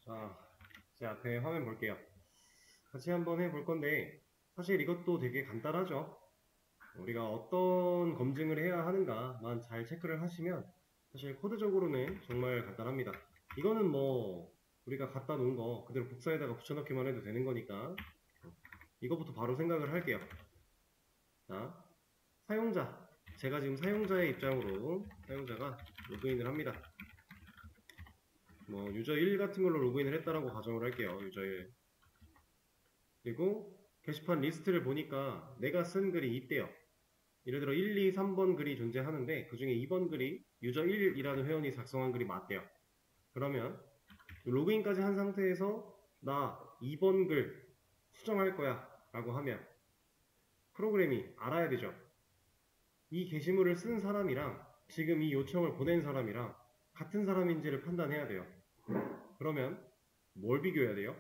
자, 제 앞에 화면 볼게요. 같이 한번 해볼 건데, 사실 이것도 되게 간단하죠. 우리가 어떤 검증을 해야 하는가만 잘 체크를 하시면, 사실 코드적으로는 정말 간단합니다. 이거는 뭐, 우리가 갖다 놓은 거 그대로 복사에다가 붙여넣기만 해도 되는 거니까, 이거부터 바로 생각을 할게요. 자, 사용자. 제가 지금 사용자의 입장으로, 사용자가 로그인을 합니다. 뭐, 유저 1 같은 걸로 로그인을 했다라고 가정을 할게요. 유저 1. 그리고 게시판 리스트를 보니까 내가 쓴 글이 있대요. 예를 들어 1, 2, 3번 글이 존재하는데 그 중에 2번 글이 유저 1이라는 회원이 작성한 글이 맞대요. 그러면 로그인까지 한 상태에서 나 2번 글 수정할 거야 라고 하면 프로그램이 알아야 되죠. 이 게시물을 쓴 사람이랑 지금 이 요청을 보낸 사람이랑 같은 사람인지를 판단해야 돼요. 그러면 뭘 비교해야 돼요?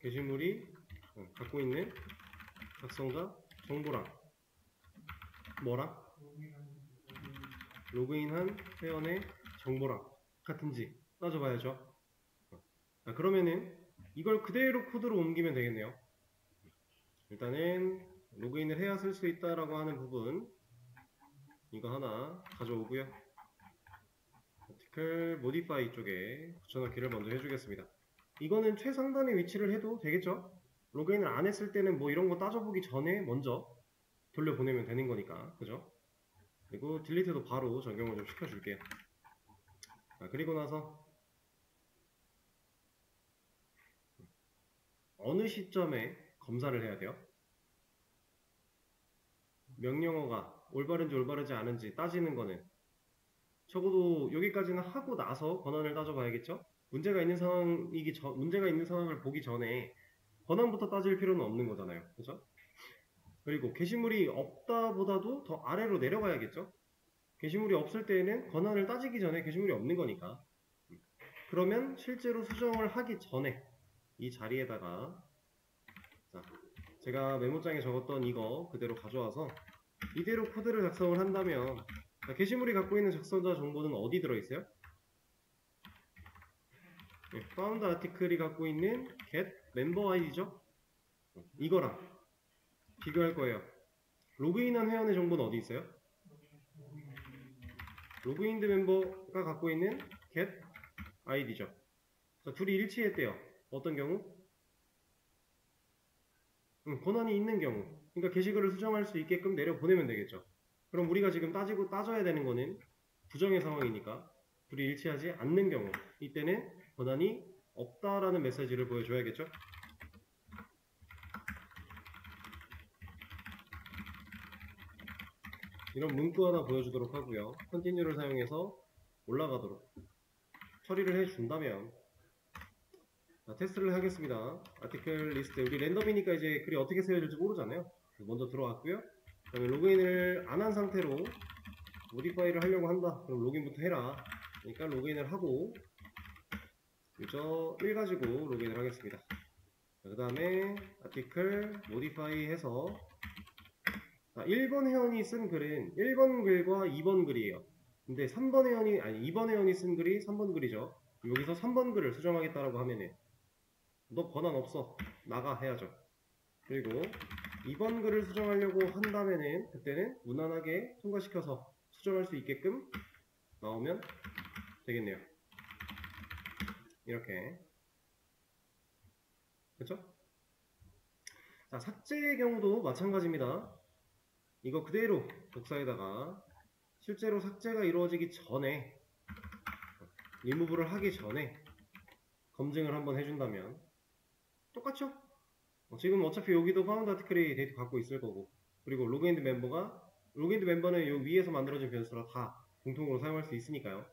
게시물이 갖고 있는 작성자 정보랑 뭐랑? 로그인한 회원의 정보랑 같은지 따져봐야죠. 그러면은 이걸 그대로 코드로 옮기면 되겠네요. 일단은 로그인을 해야 쓸 수 있다라고 하는 부분 이거 하나 가져오고요. article modify 쪽에 붙여넣기를 먼저 해주겠습니다. 이거는 최상단에 위치를 해도 되겠죠? 로그인을 안 했을 때는 뭐 이런 거 따져보기 전에 먼저 돌려보내면 되는 거니까, 그죠? 그리고 딜리트도 바로 적용을 좀 시켜줄게요. 그리고 나서 어느 시점에 검사를 해야 돼요? 명령어가 올바른지 올바르지 않은지 따지는 거는 적어도 여기까지는 하고 나서 권한을 따져봐야겠죠? 문제가 있는 상황을 보기 전에 권한부터 따질 필요는 없는 거잖아요. 그죠? 그리고 게시물이 없다보다도 더 아래로 내려가야겠죠? 게시물이 없을 때에는 권한을 따지기 전에 게시물이 없는 거니까. 그러면 실제로 수정을 하기 전에 이 자리에다가 자, 제가 메모장에 적었던 이거 그대로 가져와서 이대로 코드를 작성을 한다면 게시물이 갖고 있는 작성자 정보는 어디 들어있어요? found article이 갖고 있는 get member id죠? 이거랑 비교할 거예요. 로그인한 회원의 정보는 어디 있어요? 로그인드 멤버가 갖고 있는 get id죠. 자, 둘이 일치했대요. 어떤 경우? 권한이 있는 경우. 그러니까 게시글을 수정할 수 있게끔 내려보내면 되겠죠. 그럼 우리가 지금 따져야 되는 거는 부정의 상황이니까 둘이 일치하지 않는 경우. 이때는 권한이 없다라는 메시지를 보여줘야겠죠. 이런 문구 하나 보여주도록 하고요. continue를 사용해서 올라가도록 처리를 해준다면 자, 테스트를 하겠습니다. 아티클 리스트 우리 랜덤이니까 이제 글이 어떻게 쓰여질지 모르잖아요. 먼저 들어왔고요. 그다음에 로그인을 안 한 상태로 모디파이를 하려고 한다. 그럼 로그인부터 해라. 그러니까 로그인을 하고 유저 1 가지고 로그인을 하겠습니다. 그 다음에 아티클 모디파이 해서 1번 회원이 쓴 글은 1번 글과 2번 글이에요. 근데 2번 회원이 쓴 글이 3번 글이죠. 여기서 3번 글을 수정하겠다라고 하면은 너 권한 없어. 나가 해야죠. 그리고 2번 글을 수정하려고 한다면은 그때는 무난하게 통과시켜서 수정할 수 있게끔 나오면 되겠네요. 이렇게. 그쵸? 자, 삭제의 경우도 마찬가지입니다. 이거 그대로 복사에다가 실제로 삭제가 이루어지기 전에 리무브를 하기 전에 검증을 한번 해준다면 똑같죠? 지금 어차피 여기도 found article이 데이터 갖고 있을 거고 그리고 로그인드 멤버는 요 위에서 만들어진 변수라 다 공통으로 사용할 수 있으니까요.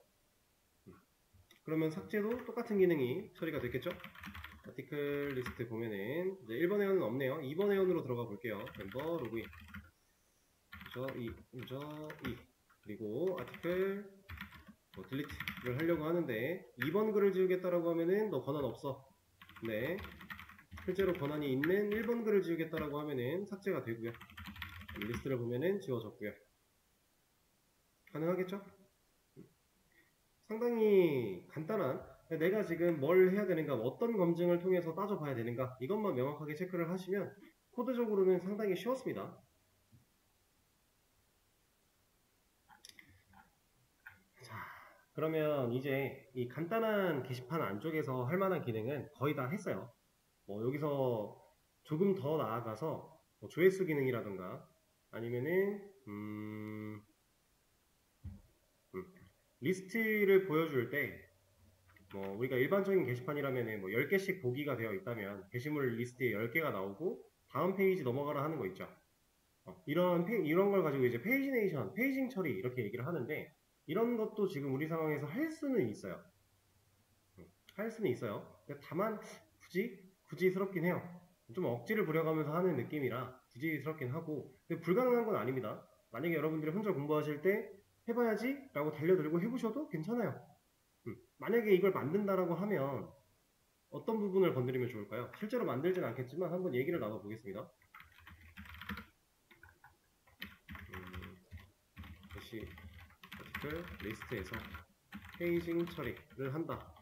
그러면 삭제도 똑같은 기능이 처리가 됐겠죠? 아티클 리스트 보면은 이제 1번 회원은 없네요. 2번 회원으로 들어가 볼게요. 멤버 로그인 유저 2 그리고 아티클 딜리트를 하려고 하는데 2번 글을 지우겠다라고 하면은 너 권한 없어. 네. 실제로 권한이 있는 1번 글을 지우겠다라고 하면은 삭제가 되고요. 리스트를 보면은 지워졌고요. 가능하겠죠? 상당히 간단한, 내가 지금 뭘 해야 되는가, 어떤 검증을 통해서 따져봐야 되는가, 이것만 명확하게 체크를 하시면 코드적으로는 상당히 쉬웠습니다. 자, 그러면 이제 이 간단한 게시판 안쪽에서 할 만한 기능은 거의 다 했어요. 뭐 여기서 조금 더 나아가서 뭐 조회수 기능이라던가 아니면은 리스트를 보여줄 때 뭐 우리가 일반적인 게시판이라면은 뭐 10개씩 보기가 되어 있다면 게시물 리스트에 10개가 나오고 다음 페이지 넘어가라 하는 거 있죠. 이런 걸 가지고 이제 페이지네이션, 페이징 처리 이렇게 얘기를 하는데, 이런 것도 지금 우리 상황에서 할 수는 있어요. 할 수는 있어요. 다만 굳이스럽긴 해요. 좀 억지를 부려가면서 하는 느낌이라 굳이스럽긴 하고, 근데 불가능한 건 아닙니다. 만약에 여러분들이 혼자 공부하실 때 해봐야지 라고 달려들고 해보셔도 괜찮아요. 만약에 이걸 만든다라고 하면 어떤 부분을 건드리면 좋을까요? 실제로 만들진 않겠지만 한번 얘기를 나눠보겠습니다. 다시 아티클 리스트에서 페이징 처리를 한다.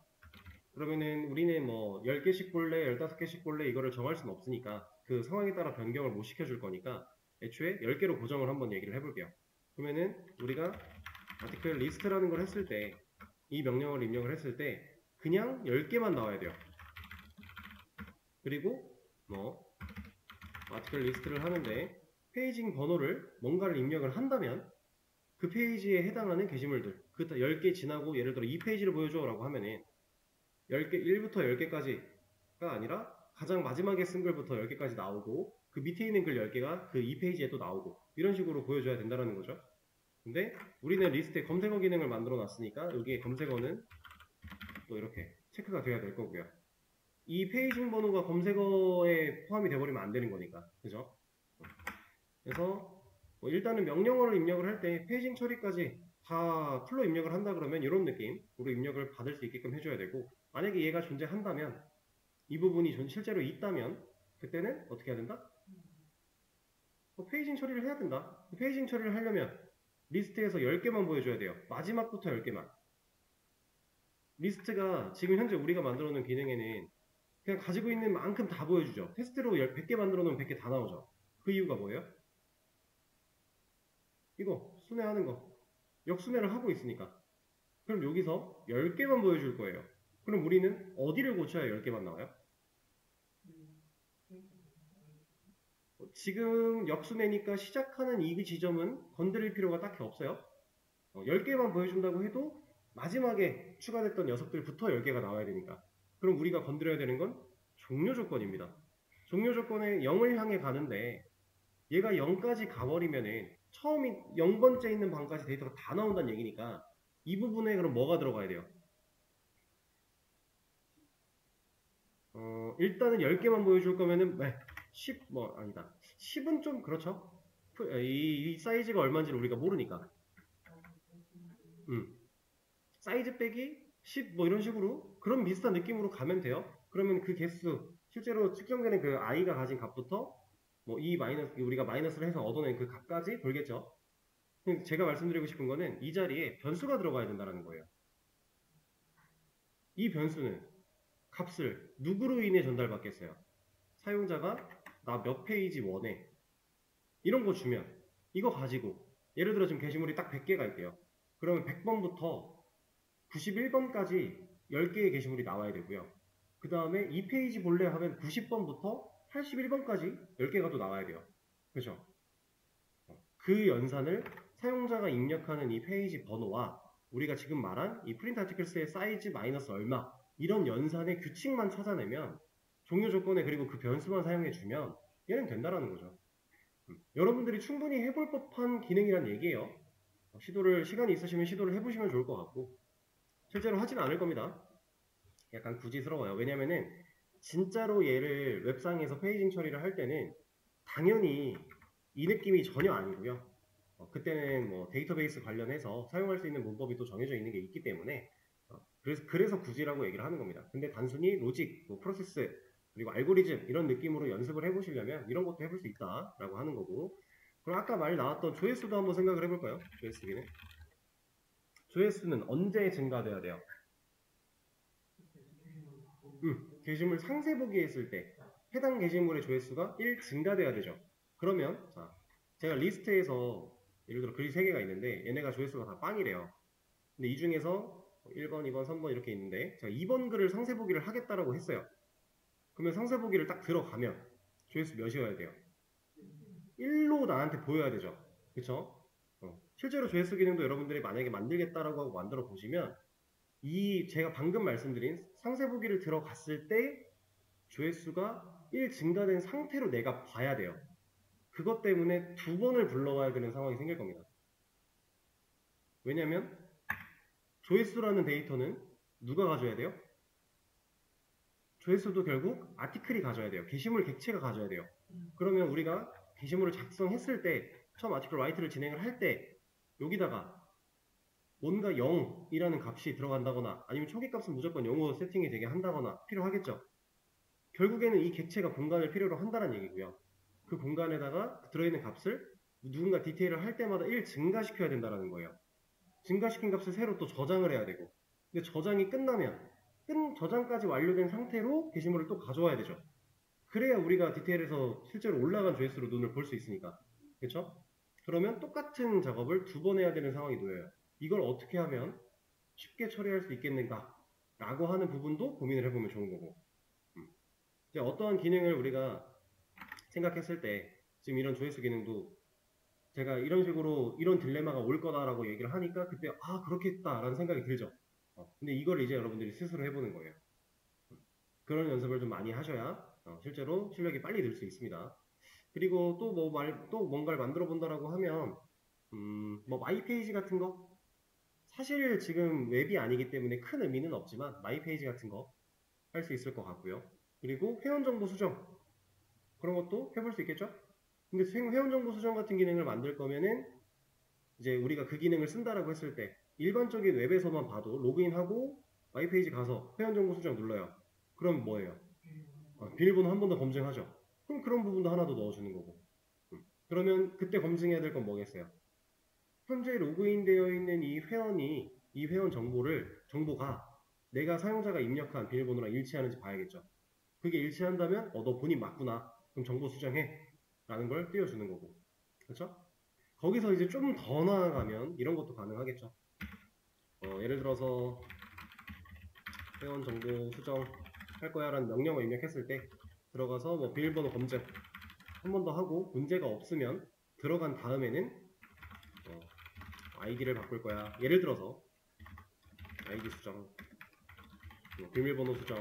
그러면은 우리는 뭐 10개씩 볼래, 15개씩 볼래 이거를 정할 수는 없으니까 그 상황에 따라 변경을 못 시켜줄 거니까 애초에 10개로 고정을 한번 얘기를 해볼게요. 그러면은 우리가 아티클 리스트라는 걸 했을 때, 이 명령을 입력을 했을 때 그냥 10개만 나와야 돼요. 그리고 뭐 아티클 리스트를 하는데 페이징 번호를 뭔가를 입력을 한다면 그 페이지에 해당하는 게시물들, 그 10개 지나고 예를 들어 이 페이지를 보여줘 라고 하면은 10개, 1부터 10개까지가 아니라 가장 마지막에 쓴 글부터 10개까지 나오고 그 밑에 있는 글 10개가 그 2페이지에 또 나오고 이런 식으로 보여줘야 된다는 거죠. 근데 우리는 리스트에 검색어 기능을 만들어 놨으니까 여기에 검색어는 또 이렇게 체크가 돼야 될 거고요. 이 페이징 번호가 검색어에 포함이 돼버리면 안 되는 거니까, 그죠? 그래서 뭐 일단은 명령어를 입력을 할 때 페이징 처리까지 다 풀로 입력을 한다 그러면 이런 느낌으로 입력을 받을 수 있게끔 해줘야 되고, 만약에 얘가 존재한다면, 이 부분이 실제로 있다면 그때는 어떻게 해야 된다? 페이징 처리를 해야 된다. 페이징 처리를 하려면 리스트에서 10개만 보여줘야 돼요. 마지막부터 10개만. 리스트가 지금 현재 우리가 만들어 놓은 기능에는 그냥 가지고 있는 만큼 다 보여주죠. 테스트로 100개 만들어 놓으면 100개 다 나오죠. 그 이유가 뭐예요? 이거 순회하는 거, 역순회를 하고 있으니까. 그럼 여기서 10개만 보여줄 거예요. 그럼 우리는 어디를 고쳐야 10개만 나와요? 지금 역순회니까 시작하는 이 지점은 건드릴 필요가 딱히 없어요. 10개만 보여준다고 해도 마지막에 추가됐던 녀석들부터 10개가 나와야 되니까. 그럼 우리가 건드려야 되는 건 종료 조건입니다. 종료 조건에 0을 향해 가는데 얘가 0까지 가버리면은 처음이 0번째 있는 방까지 데이터가 다 나온다는 얘기니까 이 부분에 그럼 뭐가 들어가야 돼요? 일단은 10개만 보여줄 거면은 10, 아니다. 10은 좀 그렇죠. 이 사이즈가 얼마인지를 우리가 모르니까. 사이즈 빼기 10 이런 식으로 그런 비슷한 느낌으로 가면 돼요. 그러면 그 개수, 실제로 측정되는 그 i가 가진 값부터 이 마이너스, 우리가 마이너스를 해서 얻어낸 그 값까지 돌겠죠. 제가 말씀드리고 싶은 거는 이 자리에 변수가 들어가야 된다는 거예요. 이 변수는 값을 누구로 인해 전달받겠어요? 사용자가 나 몇 페이지 원해 이런 거 주면 이거 가지고 예를 들어 지금 게시물이 딱 100개가 있대요. 그러면 100번부터 91번까지 10개의 게시물이 나와야 되고요. 그 다음에 이 페이지 볼래 하면 90번부터 81번까지 10개가 또 나와야 돼요. 그죠? 그 연산을 사용자가 입력하는 이 페이지 번호와 우리가 지금 말한 이 프린트 아티클스의 사이즈 마이너스 얼마, 이런 연산의 규칙만 찾아내면, 종료 조건에 그리고 그 변수만 사용해주면 얘는 된다라는 거죠. 여러분들이 충분히 해볼 법한 기능이란 얘기예요. 시간이 있으시면 시도를 해보시면 좋을 것 같고, 실제로 하진 않을 겁니다. 약간 구지스러워요. 왜냐면은 진짜로 얘를 웹상에서 페이징 처리를 할 때는 당연히 이 느낌이 전혀 아니고요. 그때는 뭐 데이터베이스 관련해서 사용할 수 있는 문법이 또 정해져 있는 게 있기 때문에 그래서 구지라고 얘기를 하는 겁니다. 근데 단순히 로직, 프로세스, 그리고 알고리즘 이런 느낌으로 연습을 해보시려면 이런 것도 해볼 수 있다라고 하는 거고, 그럼 아까 말 나왔던 조회수도 한번 생각을 해볼까요? 조회수기는 조회수는 언제 증가돼야 돼요? 게시물 상세 보기 했을 때 해당 게시물의 조회수가 1 증가돼야 되죠. 그러면 자, 제가 리스트에서 예를 들어 글이 3개가 있는데 얘네가 조회수가 다 빵이래요. 근데 이 중에서 1번, 2번, 3번 이렇게 있는데 제가 2번 글을 상세 보기를 하겠다라고 했어요. 그러면 상세 보기를 딱 들어가면 조회수 몇이어야 돼요? 1로 나한테 보여야 되죠. 그쵸? 실제로 조회수 기능도 여러분들이 만약에 만들겠다라고 하고 만들어 보시면 이 제가 방금 말씀드린 상세 보기를 들어갔을 때 조회수가 1 증가된 상태로 내가 봐야 돼요. 그것 때문에 2번을 불러와야 되는 상황이 생길 겁니다. 왜냐면 조회수라는 데이터는 누가 가져야 돼요? 조회수도 결국 아티클이 가져야 돼요. 게시물 객체가 가져야 돼요. 그러면 우리가 게시물을 작성했을 때 처음 아티클 라이트를 진행을 할 때 여기다가 뭔가 0이라는 값이 들어간다거나 아니면 초기값은 무조건 0으로 세팅이 되게 한다거나 필요하겠죠. 결국에는 이 객체가 공간을 필요로 한다는 얘기고요. 그 공간에다가 들어있는 값을 누군가 디테일을 할 때마다 1 증가시켜야 된다는 거예요. 증가시킨 값을 새로 또 저장을 해야 되고 근데 저장이 끝나면 저장까지 완료된 상태로 게시물을 또 가져와야 되죠. 그래야 우리가 디테일에서 실제로 올라간 조회수로 눈을 볼 수 있으니까. 그렇죠? 그러면 똑같은 작업을 2번 해야 되는 상황이 놓여요. 이걸 어떻게 하면 쉽게 처리할 수 있겠는가 라고 하는 부분도 고민을 해보면 좋은 거고 이제 어떠한 기능을 우리가 생각했을 때 지금 이런 조회수 기능도 제가 이런 식으로 이런 딜레마가 올 거다라고 얘기를 하니까 그때 아 그렇겠다라는 생각이 들죠. 근데 이걸 이제 여러분들이 스스로 해보는 거예요. 그런 연습을 좀 많이 하셔야 실제로 실력이 빨리 늘 수 있습니다. 그리고 또 뭔가를 만들어 본다라고 하면 뭐 마이 페이지 같은 거 사실 지금 웹이 아니기 때문에 큰 의미는 없지만 마이 페이지 같은 거 할 수 있을 것 같고요. 그리고 회원 정보 수정 그런 것도 해볼 수 있겠죠? 근데 회원 정보 수정 같은 기능을 만들 거면은 이제 우리가 그 기능을 쓴다라고 했을 때 일반적인 웹에서만 봐도 로그인하고 마이 페이지 가서 회원 정보 수정 눌러요. 그럼 뭐예요? 비밀번호 한 번 더 검증하죠. 그럼 그런 부분도 하나 더 넣어주는 거고. 그러면 그때 검증해야 될 건 뭐겠어요? 현재 로그인 되어 있는 이 회원이 이 회원 정보가 내가 사용자가 입력한 비밀번호랑 일치하는지 봐야겠죠. 그게 일치한다면 너 본인 맞구나. 그럼 정보 수정해. 라는 걸 띄워주는 거고. 그렇죠? 거기서 이제 좀 더 나아가면 이런 것도 가능하겠죠. 예를 들어서 회원 정보 수정 할 거야 라는 명령을 입력했을 때 들어가서 뭐 비밀번호 검증 한 번 더 하고 문제가 없으면 들어간 다음에는 아이디를 바꿀 거야. 예를 들어서 아이디 수정, 뭐 비밀번호 수정,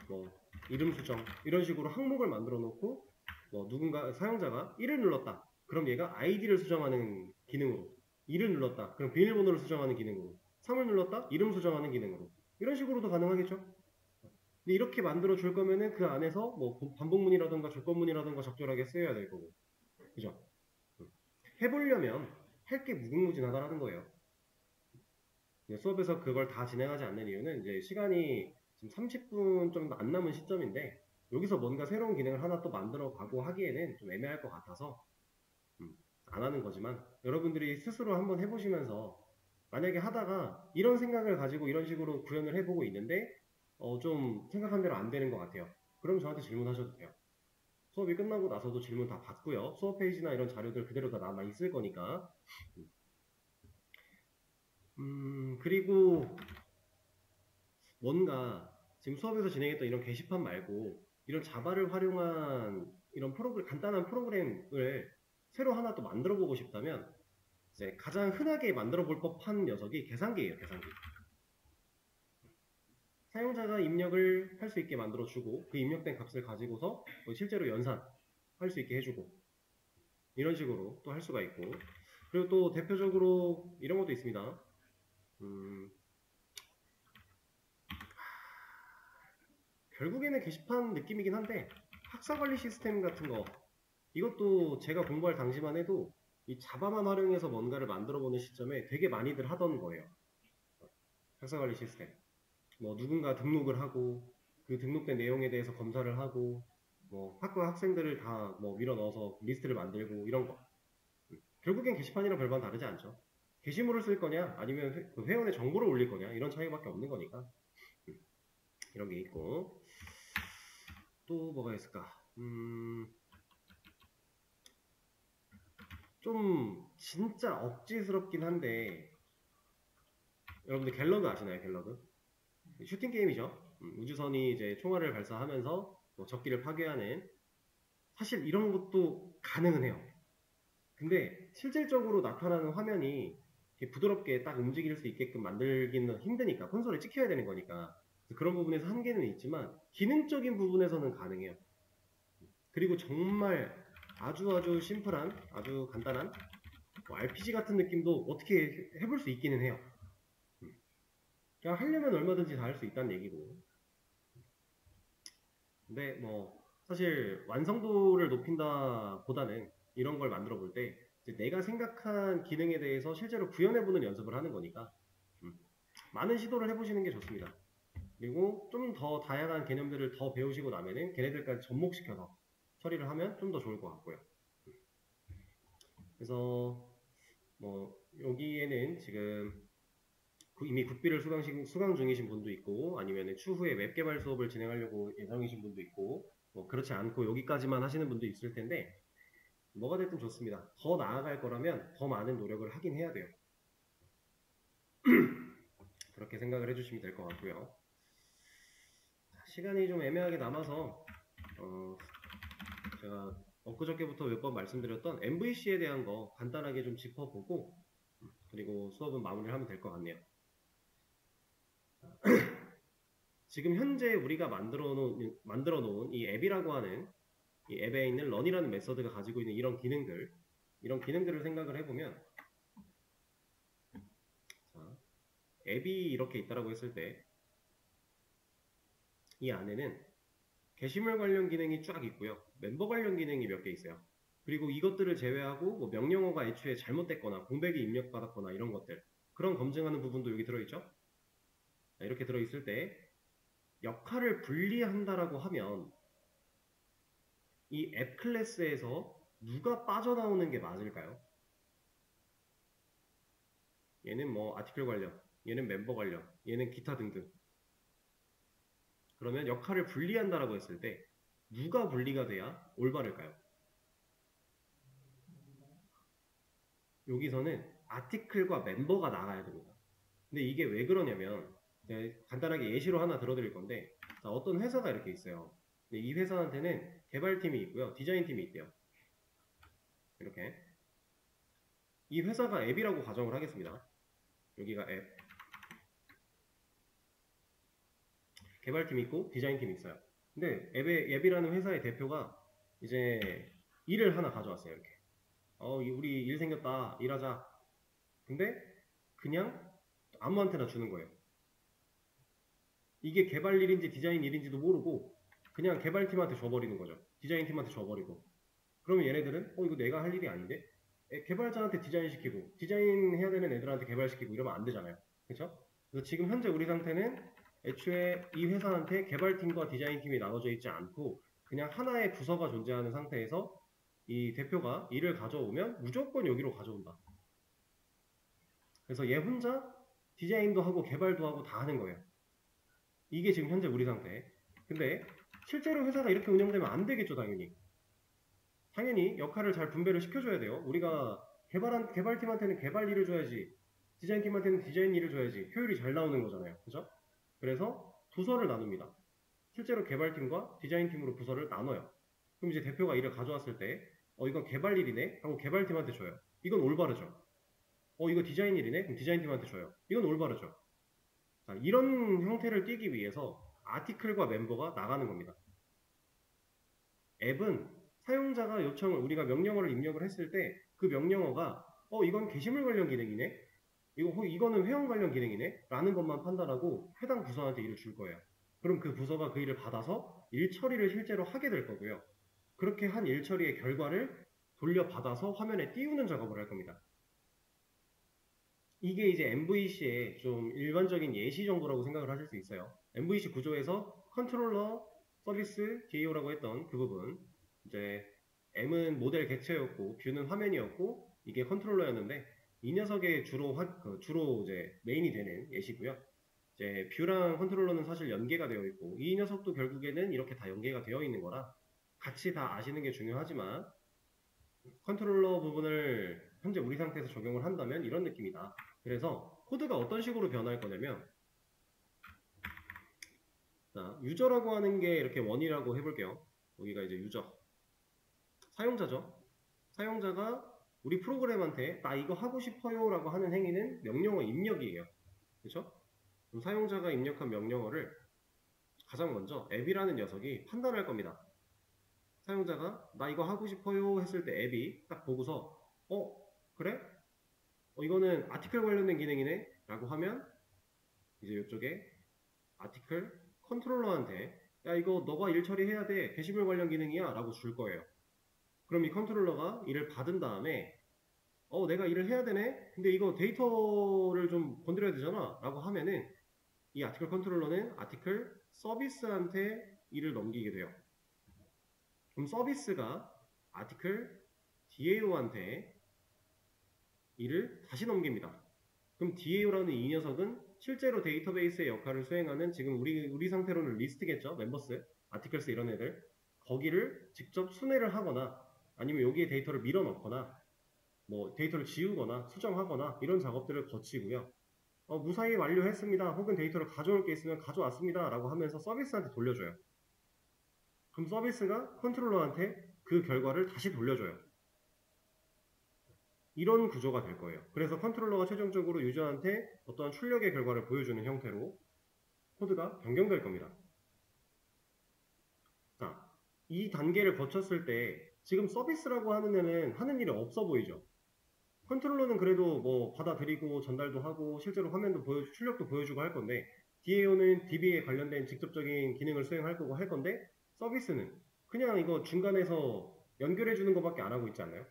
뭐 이름 수정 이런 식으로 항목을 만들어 놓고 뭐 누군가 사용자가 1을 눌렀다. 그럼 얘가 아이디를 수정하는 기능으로 2를 눌렀다. 그럼 비밀번호를 수정하는 기능으로 3을 눌렀다. 이름 수정하는 기능으로 이런 식으로도 가능하겠죠. 근데 이렇게 만들어 줄 거면은 그 안에서 뭐 반복문이라든가 조건문이라든가 적절하게 쓰여야 될 거고 그죠? 해보려면 할 게 무궁무진하다라는 거예요. 수업에서 그걸 다 진행하지 않는 이유는 이제 시간이 지금 30분 좀 안 남은 시점인데 여기서 뭔가 새로운 기능을 하나 또 만들어 가고 하기에는 좀 애매할 것 같아서 안 하는 거지만 여러분들이 스스로 한번 해보시면서 만약에 하다가 이런 생각을 가지고 이런 식으로 구현을 해보고 있는데 좀 생각한 대로 안 되는 것 같아요. 그럼 저한테 질문하셔도 돼요. 수업이 끝나고 나서도 질문 다 받고요. 수업 페이지나 이런 자료들 그대로 다 남아 있을 거니까. 그리고 뭔가 지금 수업에서 진행했던 이런 게시판 말고 이런 자바를 활용한 이런 간단한 프로그램을 새로 하나 또 만들어 보고 싶다면 이제 가장 흔하게 만들어 볼 법한 녀석이 계산기예요. 계산기. 사용자가 입력을 할 수 있게 만들어 주고 그 입력된 값을 가지고서 뭐 실제로 연산할 수 있게 해주고 이런 식으로 또 할 수가 있고 그리고 또 대표적으로 이런 것도 있습니다. 결국에는 게시판 느낌이긴 한데 학사관리 시스템 같은 거 이것도 제가 공부할 당시만 해도 이 자바만 활용해서 뭔가를 만들어보는 시점에 되게 많이들 하던 거예요. 학사관리 시스템. 뭐 누군가 등록을 하고 그 등록된 내용에 대해서 검사를 하고 뭐 학과 학생들을 다 뭐 밀어 넣어서 리스트를 만들고 이런 거. 결국엔 게시판이랑 별반 다르지 않죠. 게시물을 쓸 거냐 아니면 그 회원의 정보를 올릴 거냐 이런 차이밖에 없는 거니까 이런 게 있고 또 뭐가 있을까? 좀 진짜 억지스럽긴 한데 여러분들 갤러그 아시나요? 갤러그? 슈팅 게임이죠. 우주선이 이제 총알을 발사하면서 뭐 적기를 파괴하는 사실 이런 것도 가능은 해요. 근데 실질적으로 나타나는 화면이 이렇게 부드럽게 딱 움직일 수 있게끔 만들기는 힘드니까 콘솔에 찍혀야 되는 거니까 그런 부분에서 한계는 있지만 기능적인 부분에서는 가능해요. 그리고 정말 아주 심플한 아주 간단한 뭐 RPG 같은 느낌도 어떻게 해볼 수 있기는 해요. 그냥 하려면 얼마든지 다 할 수 있다는 얘기고 근데 뭐 사실 완성도를 높인다 보다는 이런 걸 만들어 볼 때 내가 생각한 기능에 대해서 실제로 구현해보는 연습을 하는 거니까 많은 시도를 해보시는 게 좋습니다. 그리고 좀 더 다양한 개념들을 더 배우시고 나면은 걔네들까지 접목시켜서 처리를 하면 좀 더 좋을 것 같고요. 그래서 뭐 여기에는 지금 이미 국비를 수강 중이신 분도 있고 아니면 추후에 웹 개발 수업을 진행하려고 예정이신 분도 있고 뭐 그렇지 않고 여기까지만 하시는 분도 있을 텐데 뭐가 됐든 좋습니다. 더 나아갈 거라면 더 많은 노력을 하긴 해야 돼요. 그렇게 생각을 해주시면 될 것 같고요. 시간이 좀 애매하게 남아서 제가 엊그저께부터 몇 번 말씀드렸던 MVC에 대한 거 간단하게 좀 짚어보고 그리고 수업은 마무리를 하면 될 것 같네요. 지금 현재 우리가 만들어 놓은 이 앱이라고 하는 이 앱에 있는 런이라는 메서드가 가지고 있는 이런 기능들을 생각을 해보면 자, 앱이 이렇게 있다라고 했을 때 이 안에는 게시물 관련 기능이 쫙 있고요. 멤버 관련 기능이 몇 개 있어요. 그리고 이것들을 제외하고 뭐 명령어가 애초에 잘못됐거나 공백이 입력받았거나 이런 것들 그런 검증하는 부분도 여기 들어있죠. 이렇게 들어있을 때 역할을 분리한다라고 하면 이 앱 클래스에서 누가 빠져나오는 게 맞을까요? 얘는 뭐 아티클 관련, 얘는 멤버 관련, 얘는 기타 등등. 그러면 역할을 분리한다라고 했을 때 누가 분리가 돼야 올바를까요? 여기서는 아티클과 멤버가 나가야 됩니다. 근데 이게 왜 그러냐면 간단하게 예시로 하나 들어드릴 건데 자, 어떤 회사가 이렇게 있어요. 이 회사한테는 개발팀이 있고요. 디자인팀이 있대요. 이렇게 이 회사가 앱이라고 가정을 하겠습니다. 여기가 앱 개발팀이 있고 디자인팀이 있어요. 근데 앱이라는 회사의 대표가 이제 일을 하나 가져왔어요. 이렇게 우리 일 생겼다 일하자. 근데 그냥 아무한테나 주는 거예요. 이게 개발 일인지 디자인 일인지도 모르고 그냥 개발팀한테 줘버리는 거죠. 디자인팀한테 줘버리고 그러면 얘네들은 이거 내가 할 일이 아닌데 개발자한테 디자인 시키고 디자인 해야 되는 애들한테 개발시키고 이러면 안 되잖아요. 그렇죠? 그래서 지금 현재 우리 상태는 애초에 이 회사한테 개발팀과 디자인팀이 나눠져 있지 않고 그냥 하나의 부서가 존재하는 상태에서 이 대표가 일을 가져오면 무조건 여기로 가져온다. 그래서 얘 혼자 디자인도 하고 개발도 하고 다 하는 거예요. 이게 지금 현재 우리 상태. 근데 실제로 회사가 이렇게 운영되면 안 되겠죠, 당연히. 당연히 역할을 잘 분배를 시켜줘야 돼요. 우리가 개발팀한테는 개발 일을 줘야지, 디자인팀한테는 디자인 일을 줘야지 효율이 잘 나오는 거잖아요. 그죠? 그래서 부서를 나눕니다. 실제로 개발팀과 디자인팀으로 부서를 나눠요. 그럼 이제 대표가 일을 가져왔을 때, 이건 개발 일이네? 하고 개발팀한테 줘요. 이건 올바르죠. 이거 디자인 일이네? 그럼 디자인팀한테 줘요. 이건 올바르죠. 자, 이런 형태를 띄기 위해서 아티클과 멤버가 나가는 겁니다. 앱은 사용자가 우리가 명령어를 입력을 했을 때 그 명령어가 이건 게시물 관련 기능이네? 이거는 회원 관련 기능이네? 라는 것만 판단하고 해당 부서한테 일을 줄 거예요. 그럼 그 부서가 그 일을 받아서 일 처리를 실제로 하게 될 거고요. 그렇게 한 일 처리의 결과를 돌려받아서 화면에 띄우는 작업을 할 겁니다. 이게 이제 MVC의 좀 일반적인 예시 정도라고 생각을 하실 수 있어요. MVC 구조에서 컨트롤러, 서비스, DAO라고 했던 그 부분 이제 M은 모델 객체였고 뷰는 화면이었고 이게 컨트롤러였는데 이 녀석의 주로 이제 메인이 되는 예시고요. 이제 뷰랑 컨트롤러는 사실 연계가 되어 있고 이 녀석도 결국에는 이렇게 다 연계가 되어 있는 거라 같이 다 아시는 게 중요하지만 컨트롤러 부분을 현재 우리 상태에서 적용을 한다면 이런 느낌이다. 그래서 코드가 어떤 식으로 변할 거냐면 자, 유저라고 하는 게 이렇게 원이라고 해볼게요. 여기가 이제 유저 사용자죠. 사용자가 우리 프로그램한테 나 이거 하고 싶어요 라고 하는 행위는 명령어 입력이에요. 그렇죠? 그럼 사용자가 입력한 명령어를 가장 먼저 앱이라는 녀석이 판단할 겁니다. 사용자가 나 이거 하고 싶어요 했을 때 앱이 딱 보고서 그래? 이거는 아티클 관련된 기능이네 라고 하면 이제 이쪽에 아티클 컨트롤러한테 야 이거 너가 일 처리해야 돼 게시물 관련 기능이야 라고 줄 거예요. 그럼 이 컨트롤러가 이를 받은 다음에 내가 일을 해야 되네? 근데 이거 데이터를 좀 건드려야 되잖아 라고 하면은 이 아티클 컨트롤러는 아티클 서비스한테 일을 넘기게 돼요. 그럼 서비스가 아티클 DAO한테 일을 다시 넘깁니다. 그럼 DAO라는 이 녀석은 실제로 데이터베이스의 역할을 수행하는 지금 우리 상태로는 리스트겠죠? 멤버스, 아티클스 이런 애들 거기를 직접 순회를 하거나 아니면 여기에 데이터를 밀어 넣거나 뭐 데이터를 지우거나 수정하거나 이런 작업들을 거치고요. 무사히 완료했습니다. 혹은 데이터를 가져올 게 있으면 가져왔습니다. 라고 하면서 서비스한테 돌려줘요. 그럼 서비스가 컨트롤러한테 그 결과를 다시 돌려줘요. 이런 구조가 될 거예요. 그래서 컨트롤러가 최종적으로 유저한테 어떠한 출력의 결과를 보여주는 형태로 코드가 변경될 겁니다. 자, 이 단계를 거쳤을 때 지금 서비스라고 하는 애는 하는 일이 없어 보이죠? 컨트롤러는 그래도 뭐 받아들이고 전달도 하고 실제로 화면도 출력도 보여주고 할 건데 DAO는 DB에 관련된 직접적인 기능을 수행할 거고 할 건데 서비스는 그냥 이거 중간에서 연결해 주는 것밖에 안 하고 있지 않나요?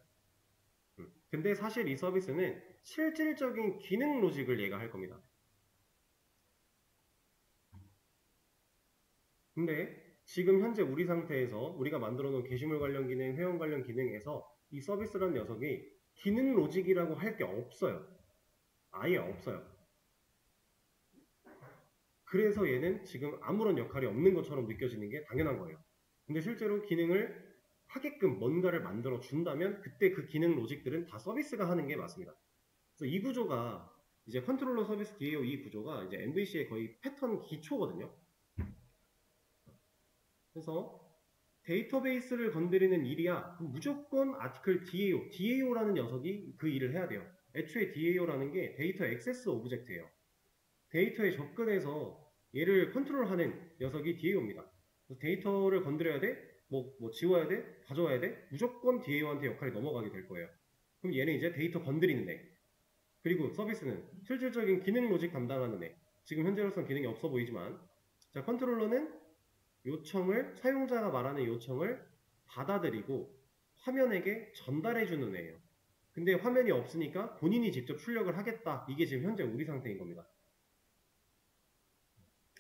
근데 사실 이 서비스는 실질적인 기능 로직을 얘가 할 겁니다. 근데 지금 현재 우리 상태에서 우리가 만들어 놓은 게시물 관련 기능, 회원 관련 기능에서 이 서비스라는 녀석이 기능 로직이라고 할 게 없어요. 아예 없어요. 그래서 얘는 지금 아무런 역할이 없는 것처럼 느껴지는 게 당연한 거예요. 근데 실제로 기능을 하게끔 뭔가를 만들어 준다면 그때 그 기능 로직들은 다 서비스가 하는 게 맞습니다. 그래서 이 구조가 이제 컨트롤러 서비스 DAO 이 구조가 이제 MVC의 거의 패턴 기초거든요. 그래서 데이터베이스를 건드리는 일이야 무조건 아티클 DAO라는 녀석이 그 일을 해야 돼요. 애초에 DAO라는 게 데이터 액세스 오브젝트예요. 데이터에 접근해서 얘를 컨트롤하는 녀석이 DAO입니다. 데이터를 건드려야 돼? 뭐 지워야 돼? 가져와야 돼? 무조건 DAO한테 역할이 넘어가게 될 거예요. 그럼 얘는 이제 데이터 건드리는 애. 그리고 서비스는 실질적인 기능 로직 담당하는 애. 지금 현재로서는 기능이 없어 보이지만 자 컨트롤러는 요청을 사용자가 말하는 요청을 받아들이고 화면에게 전달해주는 애예요. 근데 화면이 없으니까 본인이 직접 출력을 하겠다. 이게 지금 현재 우리 상태인 겁니다.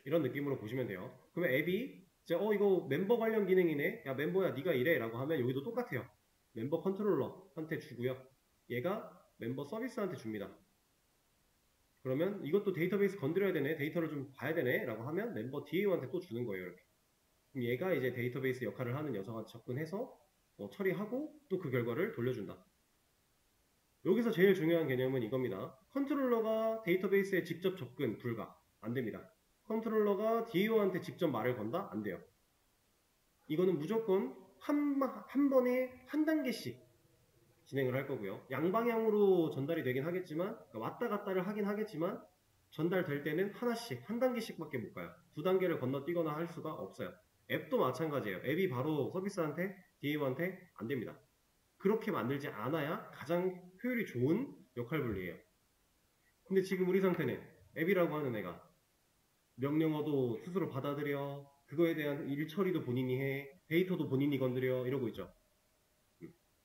이런 느낌으로 보시면 돼요. 그러면 앱이 이제 이거 멤버 관련 기능이네. 야 멤버야 네가 이래 라고 하면 여기도 똑같아요. 멤버 컨트롤러한테 주고요. 얘가 멤버 서비스한테 줍니다. 그러면 이것도 데이터베이스 건드려야 되네. 데이터를 좀 봐야 되네 라고 하면 멤버 DAO한테 또 주는 거예요. 이렇게. 그럼 얘가 이제 데이터베이스 역할을 하는 녀석한테 접근해서 처리하고 또 그 결과를 돌려준다. 여기서 제일 중요한 개념은 이겁니다. 컨트롤러가 데이터베이스에 직접 접근 불가. 안 됩니다. 컨트롤러가 DAO한테 직접 말을 건다? 안 돼요. 이거는 무조건 한 번에 한 단계씩 진행을 할 거고요. 양방향으로 전달이 되긴 하겠지만 그러니까 왔다 갔다를 하긴 하겠지만 전달될 때는 하나씩 한 단계씩밖에 못 가요. 두 단계를 건너뛰거나 할 수가 없어요. 앱도 마찬가지예요. 앱이 바로 서비스한테 DAO한테 안 됩니다. 그렇게 만들지 않아야 가장 효율이 좋은 역할 분리예요. 근데 지금 우리 상태는 앱이라고 하는 애가 명령어도 스스로 받아들여 그거에 대한 일 처리도 본인이 해 데이터도 본인이 건드려 이러고 있죠.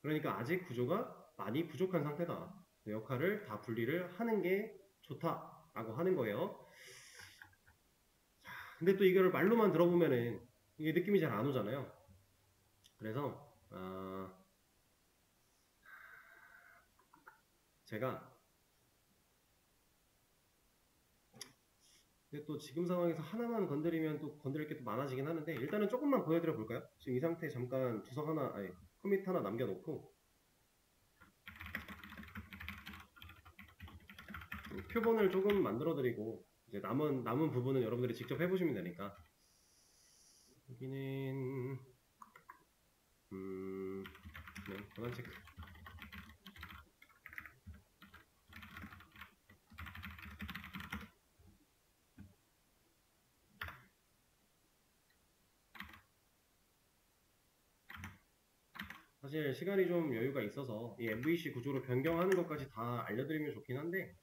그러니까 아직 구조가 많이 부족한 상태다. 역할을 다 분리를 하는 게 좋다라고 하는 거예요. 근데 또 이거를 말로만 들어보면은 이게 느낌이 잘 안 오잖아요. 그래서 제가 근데 또 지금 상황에서 하나만 건드리면 또 건드릴 게 또 많아지긴 하는데 일단은 조금만 보여드려 볼까요? 지금 이 상태에 잠깐 주석 하나, 아니 커밋 하나 남겨놓고 표본을 조금 만들어드리고 이제 남은 부분은 여러분들이 직접 해보시면 되니까. 여기는 네, 권한 체크. 사실 시간이 좀 여유가 있어서 이 MVC 구조로 변경하는 것까지 다 알려드리면 좋긴 한데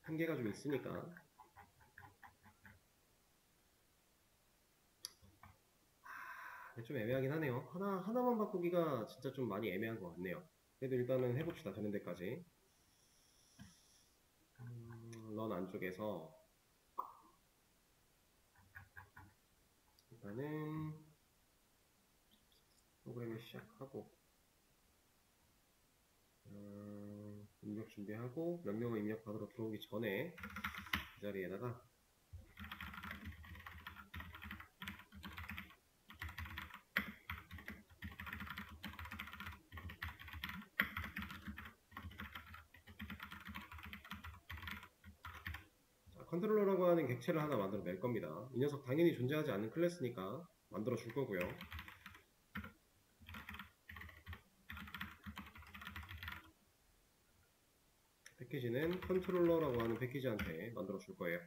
한계가 좀 있으니까. 좀 애매하긴 하네요. 하나만 바꾸기가 진짜 좀 많이 애매한 것 같네요. 그래도 일단은 해봅시다. 되는 데까지. 런 안쪽에서 일단은 프로그램을 시작하고 입력 준비하고 명령어 입력받으러 들어오기 전에 이 자리에다가 컨트롤러라고 하는 객체를 하나 만들어 낼 겁니다. 이 녀석 당연히 존재하지 않는 클래스니까 만들어 줄 거고요. 패키지는 컨트롤러라고 하는 패키지한테 만들어 줄 거예요.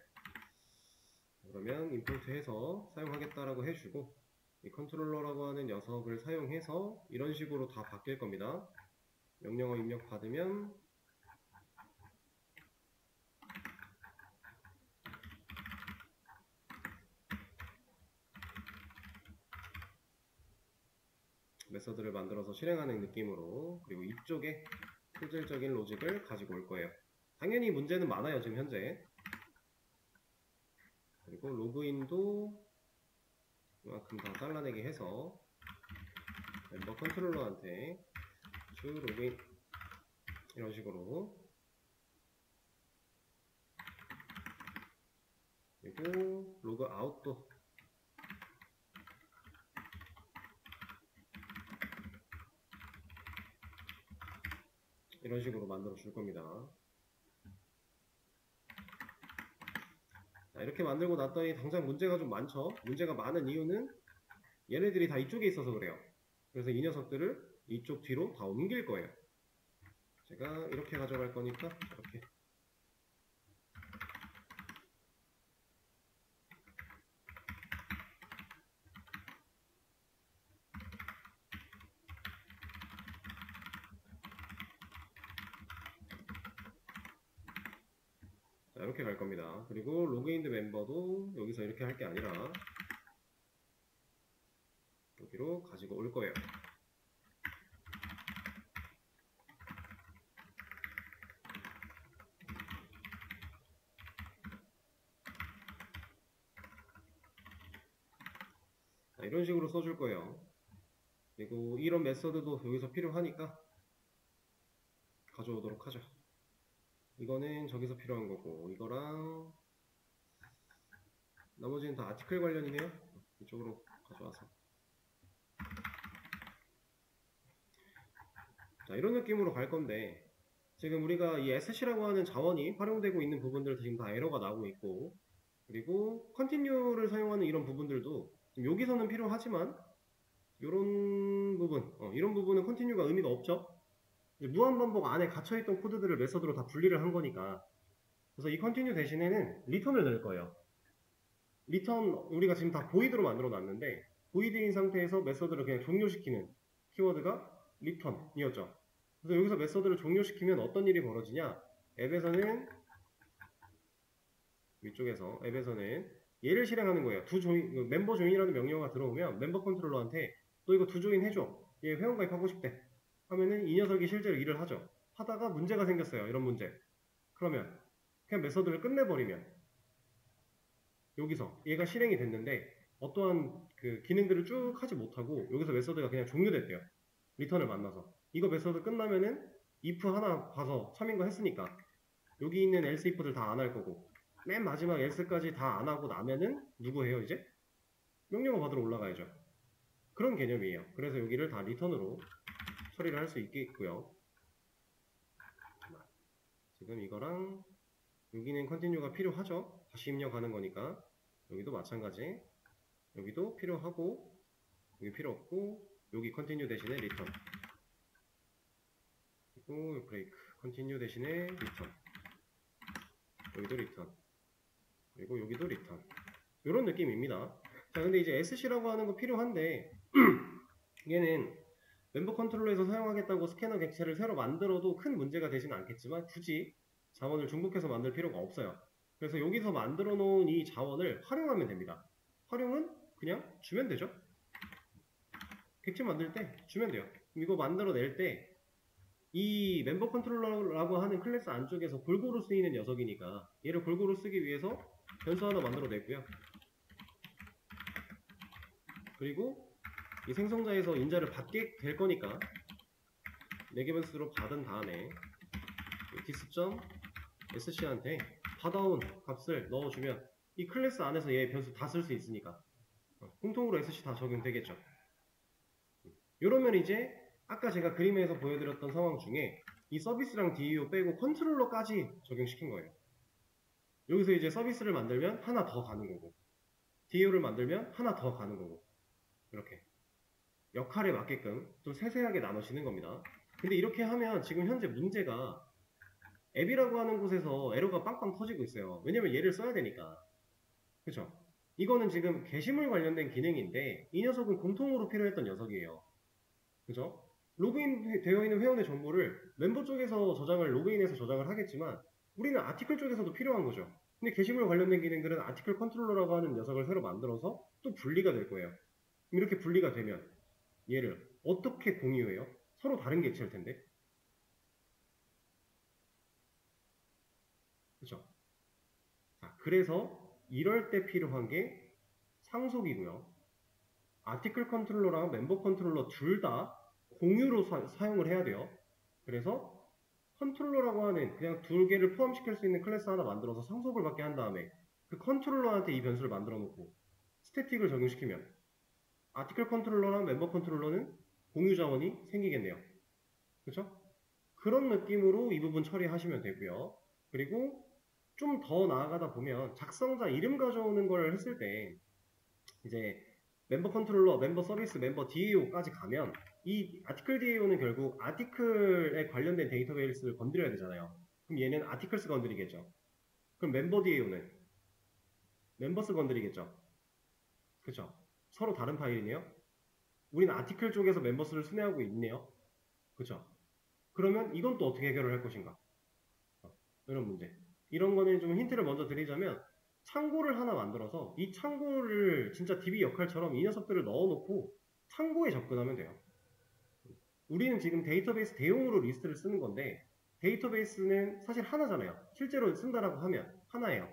그러면 임포트해서 사용하겠다라고 해주고 이 컨트롤러라고 하는 녀석을 사용해서 이런 식으로 다 바뀔 겁니다. 명령어 입력 받으면 메서드를 만들어서 실행하는 느낌으로, 그리고 이쪽에 소질적인 로직을 가지고 올 거예요. 당연히 문제는 많아요 지금 현재. 그리고 로그인도 이만큼 다 잘라내기 해서 멤버 컨트롤러한테 주 로그인 이런 식으로, 그리고 로그 아웃도 이런 식으로 만들어 줄 겁니다. 자, 이렇게 만들고 났더니 당장 문제가 좀 많죠. 문제가 많은 이유는 얘네들이 다 이쪽에 있어서 그래요. 그래서 이 녀석들을 이쪽 뒤로 다 옮길 거예요. 제가 이렇게 가져갈 거니까 이렇게. 자, 이렇게 갈 겁니다. 그리고 로그인드 멤버도 여기서 이렇게 할 게 아니라 여기로 가지고 올 거예요. 자, 이런 식으로 써줄 거예요. 그리고 이런 메서드도 여기서 필요하니까 가져오도록 하죠. 이거는 저기서 필요한 거고, 이거랑 나머지는 다 아티클 관련이네요. 이쪽으로 가져와서. 자, 이런 느낌으로 갈 건데, 지금 우리가 이 SC라고 하는 자원이 활용되고 있는 부분들 지금 다 에러가 나오고 있고, 그리고 컨티뉴를 사용하는 이런 부분들도 지금 여기서는 필요하지만 이런 부분, 이런 부분은 컨티뉴가 의미가 없죠. 무한반복 안에 갇혀있던 코드들을 메서드로 다 분리를 한 거니까. 그래서 이 컨티뉴 대신에는 리턴을 넣을 거예요. 리턴 우리가 지금 다 보이드로 만들어 놨는데 보이드인 상태에서 메서드를 그냥 종료시키는 키워드가 리턴이었죠. 그래서 여기서 메서드를 종료시키면 어떤 일이 벌어지냐, 앱에서는 위쪽에서 앱에서는 얘를 실행하는 거예요. 멤버 조인이라는 명령어가 들어오면 멤버 컨트롤러한테 너 이거 두 조인 해줘, 얘 회원가입 하고 싶대 하면은 이 녀석이 실제로 일을 하죠. 하다가 문제가 생겼어요. 이런 문제. 그러면 그냥 메서드를 끝내버리면 여기서 얘가 실행이 됐는데 어떠한 그 기능들을 쭉 하지 못하고 여기서 메서드가 그냥 종료됐대요. 리턴을 만나서. 이거 메서드 끝나면은 if 하나 봐서 3인 거 했으니까 여기 있는 else if들 다 안 할 거고 맨 마지막 else까지 다 안 하고 나면은 누구 해요 이제? 명령어 받으러 올라가야죠. 그런 개념이에요. 그래서 여기를 다 리턴으로 처리를 할 수 있겠고요. 지금 이거랑 여기는 컨티뉴가 필요하죠. 다시 입력하는 거니까 여기도 마찬가지. 여기도 필요하고 여기 필요 없고 여기 컨티뉴 대신에 리턴 그리고 브레이크 컨티뉴 대신에 리턴 여기도 리턴 그리고 여기도 리턴 이런 느낌입니다. 자 근데 이제 SC라고 하는 거 필요한데 얘는 멤버 컨트롤러에서 사용하겠다고 스캐너 객체를 새로 만들어도 큰 문제가 되지는 않겠지만 굳이 자원을 중복해서 만들 필요가 없어요. 그래서 여기서 만들어 놓은 이 자원을 활용하면 됩니다. 활용은 그냥 주면 되죠. 객체 만들 때 주면 돼요. 이거 만들어낼 때 이 멤버 컨트롤러라고 하는 클래스 안쪽에서 골고루 쓰이는 녀석이니까 얘를 골고루 쓰기 위해서 변수 하나 만들어냈고요. 그리고 이 생성자에서 인자를 받게 될 거니까 4개 변수로 받은 다음에 dis.sc한테 받아온 값을 넣어주면 이 클래스 안에서 얘 변수 다 쓸 수 있으니까 공통으로 sc 다 적용되겠죠. 이러면 이제 아까 제가 그림에서 보여드렸던 상황 중에 이 서비스랑 DEO 빼고 컨트롤러까지 적용시킨 거예요. 여기서 이제 서비스를 만들면 하나 더 가는 거고 DEO를 만들면 하나 더 가는 거고 이렇게 역할에 맞게끔 좀 세세하게 나눠지는 겁니다. 근데 이렇게 하면 지금 현재 문제가 앱이라고 하는 곳에서 에러가 빵빵 터지고 있어요. 왜냐면 얘를 써야 되니까. 그쵸? 이거는 지금 게시물 관련된 기능인데 이 녀석은 공통으로 필요했던 녀석이에요. 그죠? 로그인 되어 있는 회원의 정보를 멤버 쪽에서 저장을 로그인해서 저장을 하겠지만 우리는 아티클 쪽에서도 필요한 거죠. 근데 게시물 관련된 기능들은 아티클 컨트롤러라고 하는 녀석을 새로 만들어서 또 분리가 될 거예요. 이렇게 분리가 되면 얘를 어떻게 공유해요? 서로 다른 객체일 텐데. 그쵸? 자, 그래서 이럴 때 필요한 게 상속이고요. 아티클 컨트롤러랑 멤버 컨트롤러 둘 다 공유로 사용을 해야 돼요. 그래서 컨트롤러라고 하는 그냥 2개를 포함시킬 수 있는 클래스 하나 만들어서 상속을 받게 한 다음에 그 컨트롤러한테 이 변수를 만들어 놓고 스태틱을 적용시키면 아티클 컨트롤러랑 멤버 컨트롤러는 공유 자원이 생기겠네요. 그렇죠? 그런 느낌으로 이 부분 처리하시면 되고요. 그리고 좀 더 나아가다 보면 작성자 이름 가져오는 걸 했을 때 이제 멤버 컨트롤러, 멤버 서비스, 멤버 DAO까지 가면 이 아티클 DAO는 결국 아티클에 관련된 데이터베이스를 건드려야 되잖아요. 그럼 얘는 아티클스 건드리겠죠. 그럼 멤버 DAO는 멤버스 건드리겠죠. 그쵸? 서로 다른 파일이네요. 우리는 아티클 쪽에서 멤버스를 순회하고 있네요. 그쵸? 그러면 이건 또 어떻게 해결을 할 것인가? 이런 문제. 이런 거는 좀 힌트를 먼저 드리자면 창고를 하나 만들어서 이 창고를 진짜 DB 역할처럼 이 녀석들을 넣어놓고 창고에 접근하면 돼요. 우리는 지금 데이터베이스 대용으로 리스트를 쓰는 건데 데이터베이스는 사실 하나잖아요. 실제로 쓴다라고 하면 하나예요.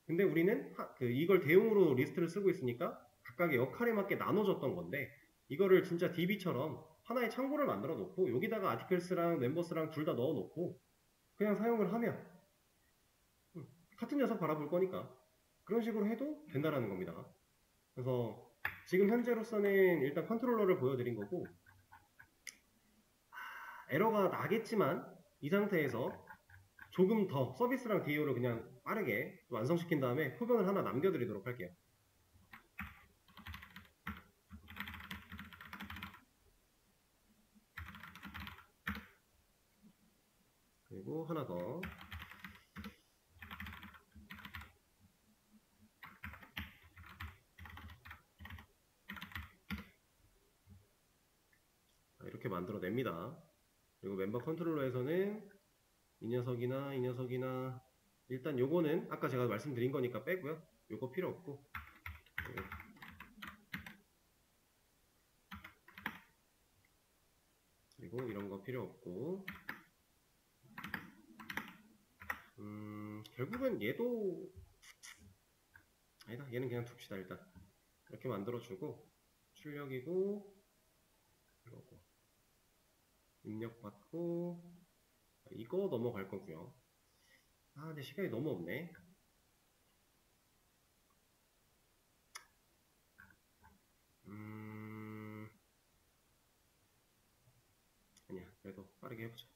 근데 우리는 이걸 대용으로 리스트를 쓰고 있으니까 각각의 역할에 맞게 나눠졌던 건데 이거를 진짜 DB처럼 하나의 창고를 만들어 놓고 여기다가 아티클스랑 멤버스랑 둘 다 넣어 놓고 그냥 사용을 하면 같은 녀석 바라볼 거니까 그런 식으로 해도 된다라는 겁니다. 그래서 지금 현재로서는 일단 컨트롤러를 보여드린 거고 에러가 나겠지만 이 상태에서 조금 더 서비스랑 DAO를 그냥 빠르게 완성시킨 다음에 표본을 하나 남겨드리도록 할게요. 그리고 하나 더 이렇게 만들어냅니다. 그리고 멤버 컨트롤러에서는 이 녀석이나 이 녀석이나 일단 요거는 아까 제가 말씀드린 거니까 빼고요. 요거 필요 없고 그리고 이런 거 필요 없고 결국은 얘도 아니다. 얘는 그냥 둡시다. 일단 이렇게 만들어주고 출력이고 이거고 입력받고 이거 넘어갈 거고요. 근데 시간이 너무 없네. 아니야, 그래도 빠르게 해보자.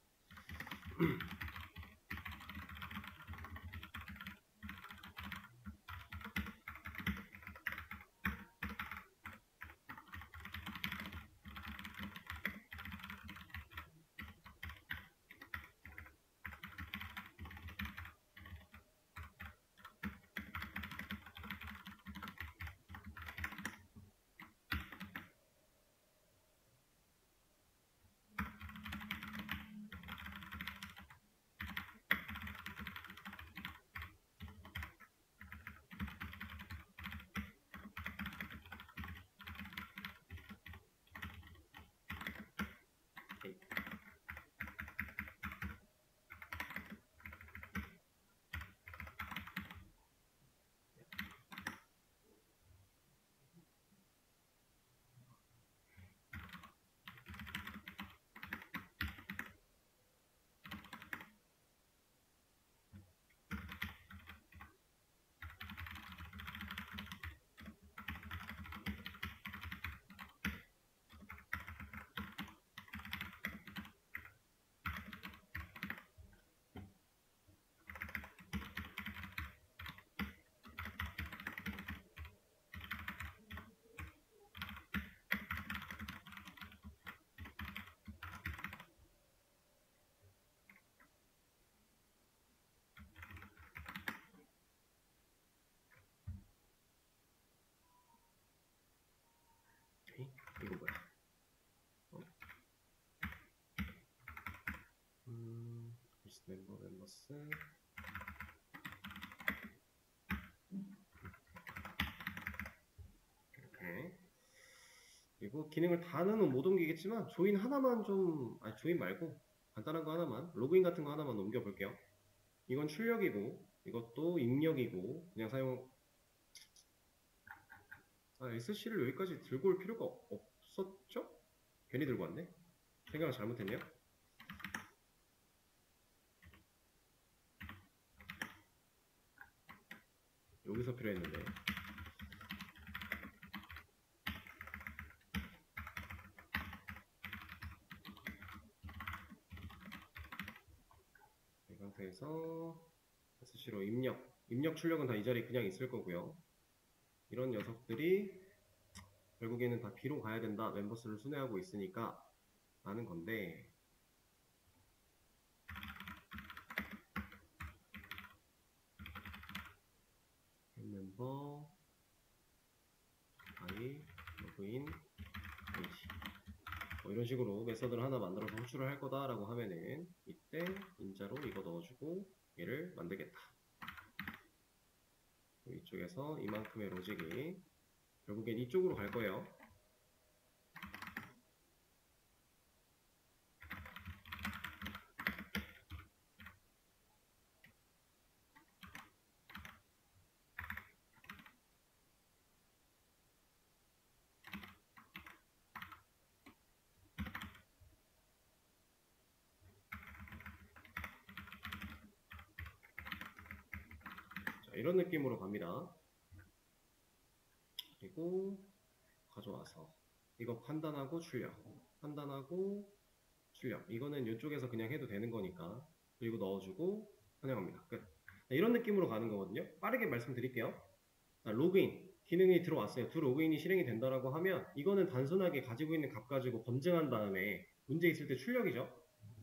이거 뭐야? 멤버스 이렇게. 그리고 기능을 다 넣으면 못 옮기겠지만 조인 하나만 좀, 조인 말고 간단한 거 하나만, 로그인 같은 거 하나만 옮겨볼게요. 이건 출력이고 이것도 입력이고 그냥 사용. SC를 여기까지 들고 올 필요가 없었죠? 괜히 들고 왔네. 생각을 잘못했네요. 여기서 필요했는데. 이 상태에서 SC로 입력 출력은 다 이 자리에 그냥 있을 거고요. 이런 녀석들이 결국에는 다 B로 가야 된다. 멤버스를 순회하고 있으니까 라는 건데, 멤버 I 로그인 IT 이런 식으로 메서드를 하나 만들어서 호출을 할 거다 라고 하면은 이때 인자로 이거 넣어주고 얘를 만들겠다. 이쪽에서 이만큼의 로직이 결국엔 이쪽으로 갈 거예요. 이런 느낌으로 갑니다. 그리고 가져와서 이거 판단하고 출력, 판단하고 출력. 이거는 이쪽에서 그냥 해도 되는 거니까. 그리고 넣어주고 환영합니다. 끝. 이런 느낌으로 가는 거거든요. 빠르게 말씀드릴게요. 로그인 기능이 들어왔어요. 두 로그인이 실행이 된다라고 하면 이거는 단순하게 가지고 있는 값 가지고 검증한 다음에 문제 있을 때 출력이죠.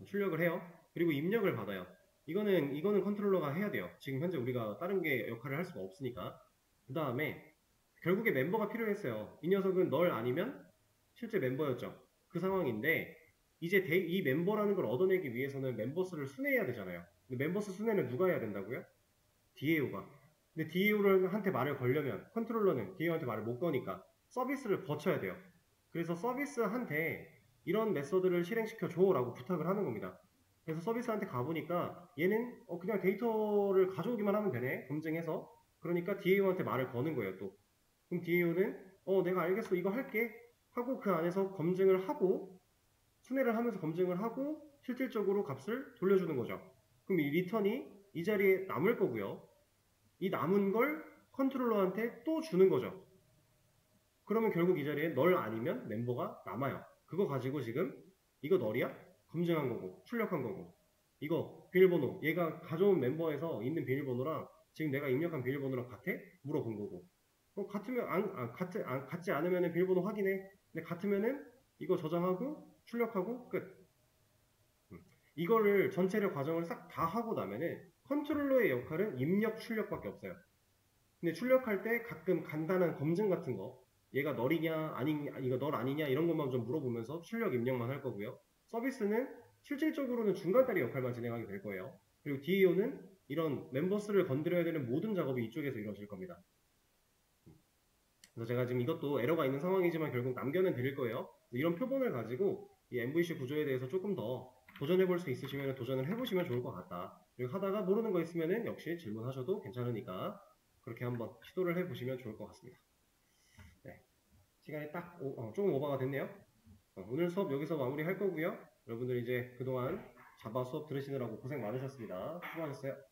출력을 해요. 그리고 입력을 받아요. 이거는 컨트롤러가 해야 돼요. 지금 현재 우리가 다른 게 역할을 할 수가 없으니까. 그 다음에 결국에 멤버가 필요했어요. 이 녀석은 널 아니면 실제 멤버였죠. 그 상황인데 이제 이 멤버라는 걸 얻어내기 위해서는 멤버스를 순회해야 되잖아요. 근데 멤버스 순회는 누가 해야 된다고요? DAO가. 근데 DAO한테 말을 걸려면 컨트롤러는 DAO한테 말을 못 거니까 서비스를 거쳐야 돼요. 그래서 서비스한테 이런 메서드를 실행시켜 줘라고 부탁을 하는 겁니다. 그래서 서비스한테 가보니까 얘는 그냥 데이터를 가져오기만 하면 되네. 검증해서. 그러니까 DAO한테 말을 거는 거예요. 또 그럼 DAO는 내가 알겠어 이거 할게 하고 그 안에서 검증을 하고 순회를 하면서 검증을 하고 실질적으로 값을 돌려주는 거죠. 그럼 이 리턴이 이 자리에 남을 거고요. 이 남은 걸 컨트롤러한테 또 주는 거죠. 그러면 결국 이 자리에 널 아니면 멤버가 남아요. 그거 가지고 지금 이거 널이야? 검증한 거고 출력한 거고 이거 비밀번호 얘가 가져온 멤버에서 있는 비밀번호랑 지금 내가 입력한 비밀번호랑 같아? 물어본 거고 같으면 같지 않으면 비밀번호 확인해. 근데 같으면은 이거 저장하고 출력하고 끝. 이거를 전체를 과정을 싹 다 하고 나면은 컨트롤러의 역할은 입력 출력밖에 없어요. 근데 출력할 때 가끔 간단한 검증 같은 거 얘가 널이냐 아니냐 이거 널 아니냐 이런 것만 좀 물어보면서 출력 입력만 할 거고요. 서비스는 실질적으로는 중간다리 역할만 진행하게 될 거예요. 그리고 DAO는 이런 멤버스를 건드려야 되는 모든 작업이 이쪽에서 이루어질 겁니다. 그래서 제가 지금 이것도 에러가 있는 상황이지만 결국 남겨는 드릴 거예요. 이런 표본을 가지고 이 MVC 구조에 대해서 조금 더 도전해 볼 수 있으시면 도전을 해보시면 좋을 것 같다. 그리고 하다가 모르는 거 있으면 역시 질문하셔도 괜찮으니까 그렇게 한번 시도를 해보시면 좋을 것 같습니다. 네, 시간이 딱 조금 오버가 됐네요. 오늘 수업 여기서 마무리할 거고요. 여러분들 이제 그동안 자바 수업 들으시느라고 고생 많으셨습니다. 수고하셨어요.